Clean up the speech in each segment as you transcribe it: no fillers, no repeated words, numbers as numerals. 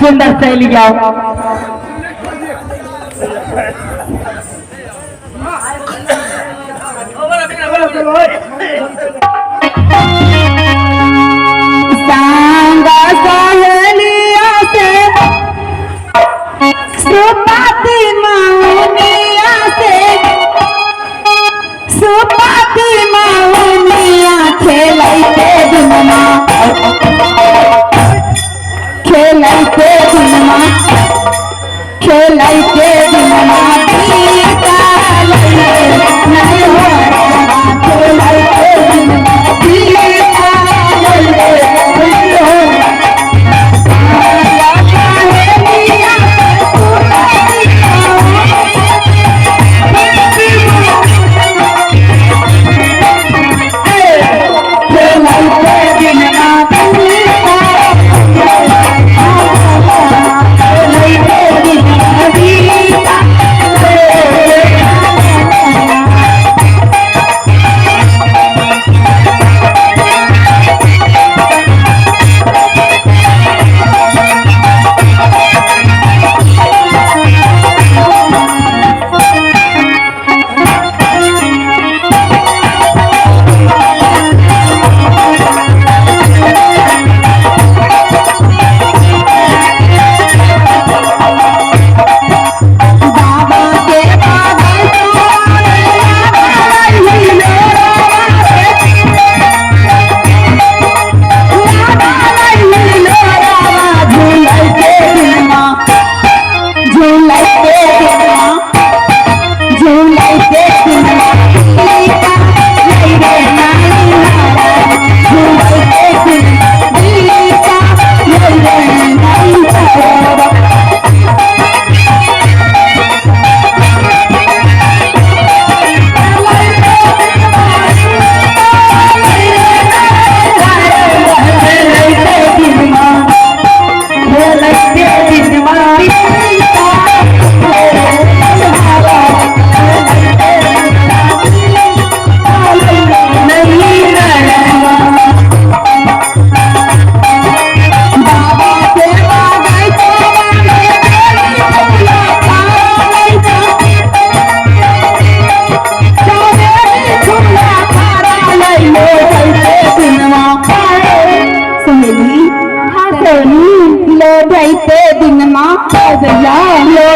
सुंदर शैली जाओ सांगा सहेलिया से सुपाती माउनिया से सुपाती माउनिया खेलते दिनमा खेलते दिनमा खेलते दिनमा पीता नहीं हो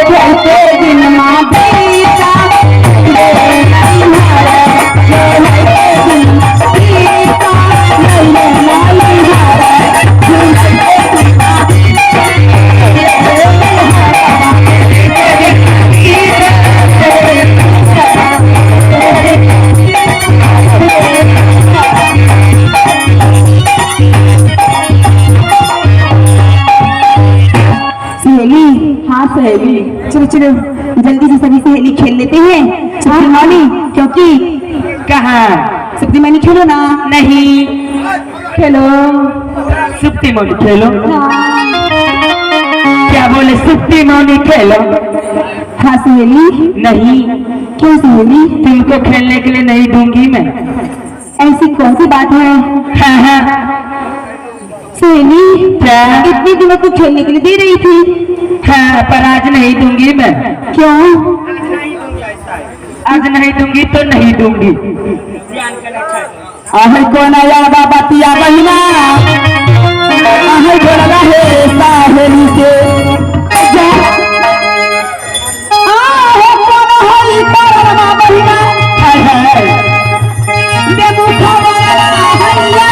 खेलते दिनमा पीता नहीं हो चलो चलो जल्दी से सभी सहेली खेल लेते हैं सुप्ती मौनी क्योंकि कहाँ सुप्ती मौनी खेलो ना नहीं खेलो सुप्ती मौनी खेलो क्या बोले सुप्ती मौनी खेलो हाँ सहेली नहीं क्यों सहेली तुमको खेलने के लिए नहीं दूंगी मैं ऐसी कौन सी बात है हाँ सहेली क्या इतने दिनों को खेलने के लिए दे रही थी हाँ पर आज नहीं दूंगी मैं क्यों आज नहीं दूंगी तो नहीं दूंगी आहै कौन आया बाबा तिया बहिना आहै बोला है सहेली से आहै कौन होई बाबा बहिना हाय हाय देबू खबर हैया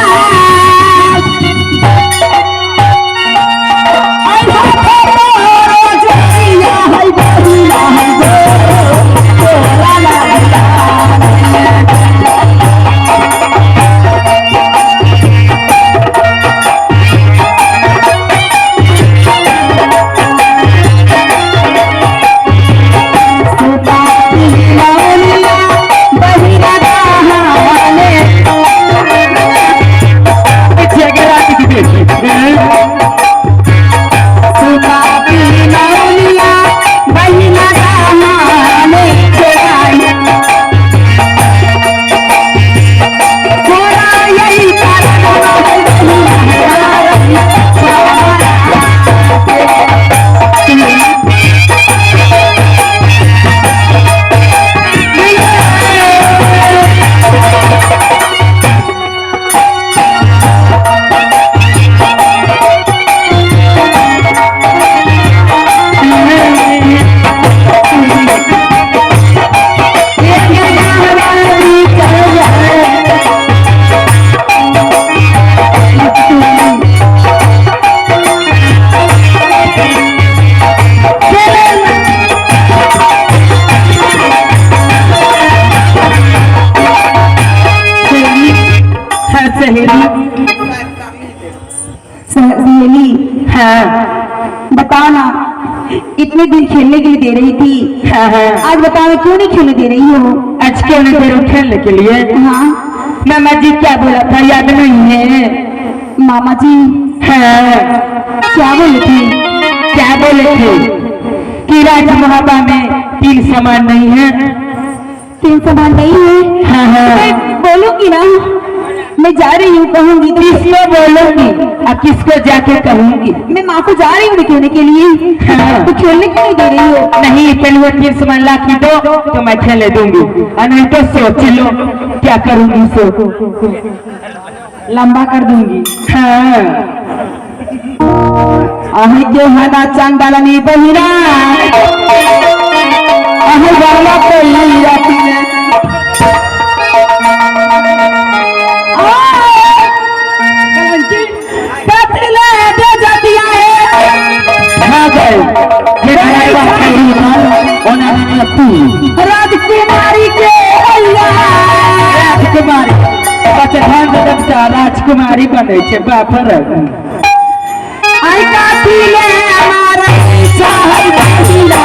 हाँ बताओ ना, इतने दिन खेलने के लिए दे रही थी, हाँ हाँ आज बताओ क्यों नहीं खेलने दे रही हो? आज क्यों नहीं दे रहे खेलने के लिए? हाँ मामा जी क्या बोला था याद नहीं है? मामा जी हाँ क्या बोले थे? क्या बोले थे कि राजमहाबा में 3 सामान नहीं है। 3 सामान नहीं है? हाँ हाँ मैं बोलूंगी ना, मैं जा रही हूँ कहूंगी तो किसको बोलूंगी और किसको जाके कहूंगी? मैं माँ को जा रही हूँ खेलने के लिए। हाँ। तो खेलने क्यों नहीं दे रही हो? नहीं पहले वो 3 सामान ला के दो तो मैं खेले दूंगी और नहीं तो सोच लो क्या करूंगी सो लंबा कर दूंगी। हाँ आहे के हना चांदालनी बहिरा आहे वाला कोई राती है पतले दे जाती है हाँ गए ये ड्राइवर खड़ी था उन्होंने अपनी राजकुमारी के अल्लाह राजकुमारी बच्चा बच्चा राजकुमारी बने छे बाप रे आई काती ले हमारा चाहत बहिरा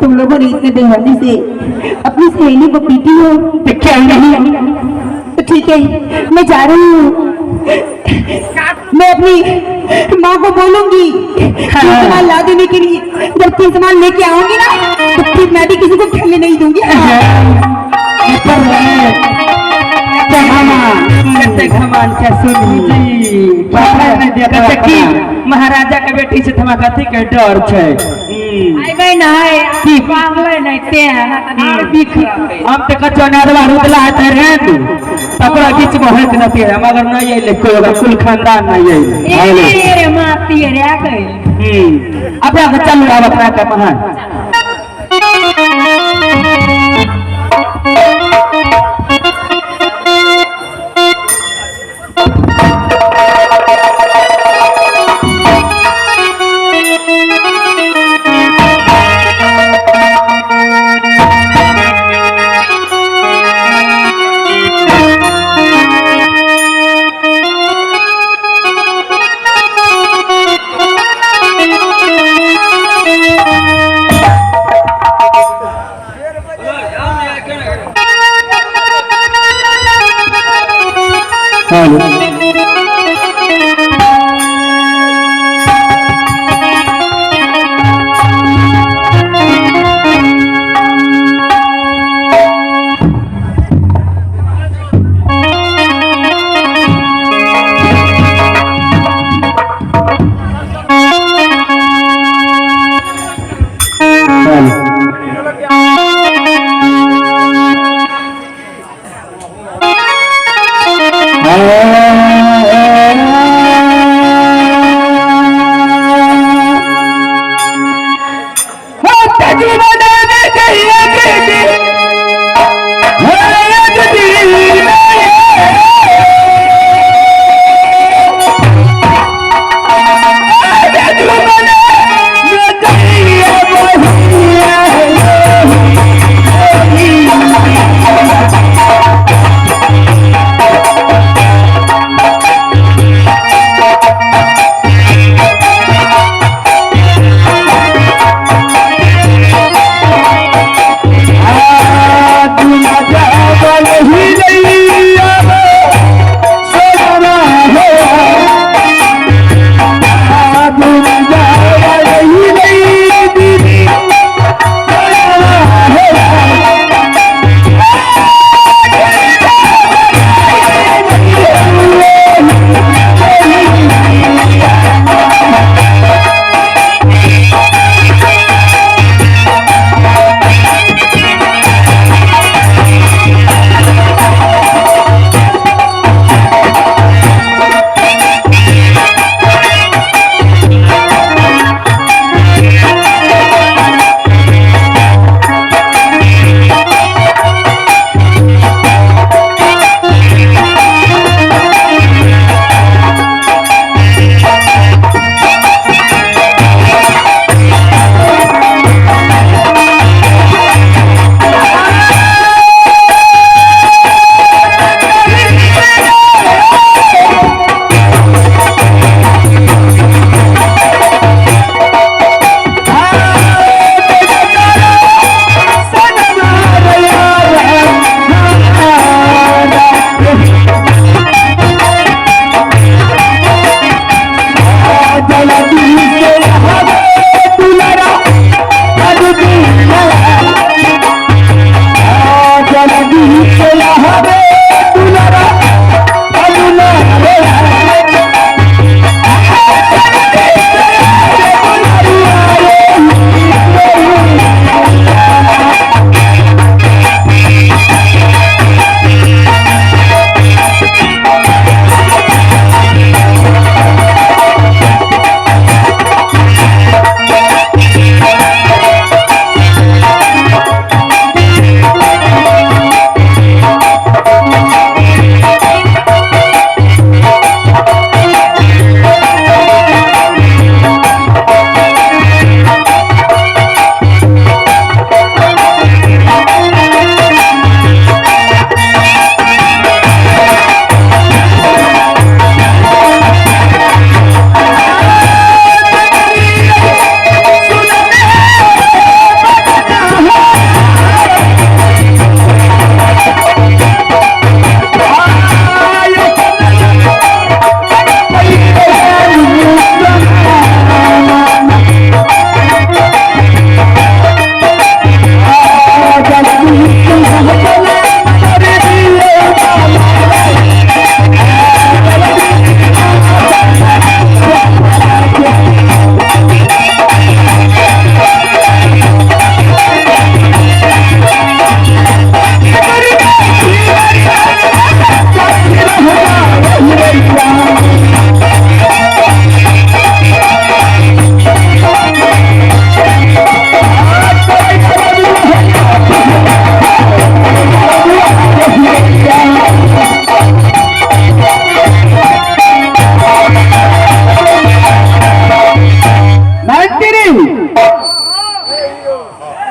तुम लोगों ने इतने बेहदी से अपनी सहेली को पीटी हो तो क्या नहीं तो ठीक है, मैं जा रही हूँ। मैं अपनी माँ को बोलूंगी सामान ला देने के लिए। जब 3 सामान लेके आऊंगी ना तो फिर मैं भी किसी को खेलने नहीं दूंगी। घमान क्या सुनी महाराजा के बेटी से थमा कथी के डर छे हम तो कचो नरवा रुदला रे तू तकरा बीच में होत नती है मगर नहीं आइले कोई कुल खानदान नहीं आइले रे माती रे आ गई। अब चल अब अपना का महान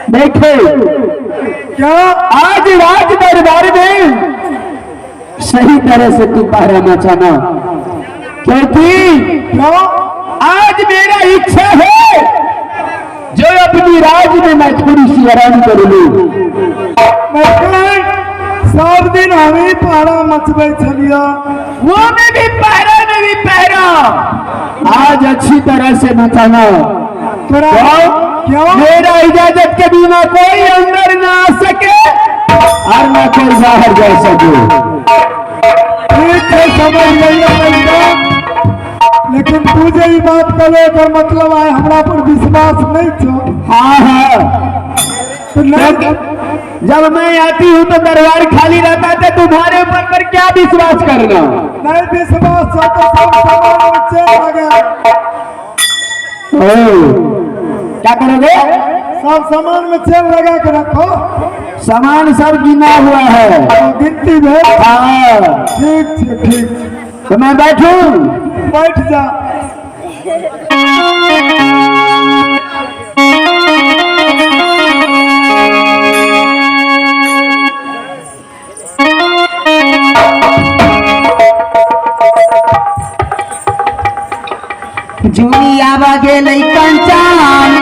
देखे क्या आज राज दरबार में सही तरह से तू पहरा मचाना, क्योंकि क्या आज मेरा इच्छा है जो अपनी राज में मैं थोड़ी सी आराम कर लूं। सब दिन हमें पहरा मचबे छलिया, वो में भी पहरा आज अच्छी तरह से मचाना। तोरा क्यों मेरा इजाजत के बिना कोई अंदर ना आ सके और ना कोई बाहर जा सके। ठीक है, समझ लिया लड़का, लेकिन तुझे ही बात करे का मतलब है हमरा पर विश्वास नहीं छो। हाँ तो नहीं जब मैं आती हूँ तो दरबार खाली रहता है, तुम्हारे ऊपर पर क्या विश्वास करना। नहीं विश्वास हो तो सब सामान में चेन लगा, क्या करोगे? सब सामान में चेन लगा के रखो। सामान सब गिना हुआ है। तो गिनती भेल। हाँ ठीक है, ठीक, तो मैं बैठूं? बैठ जा। जुनिया बगे कंचान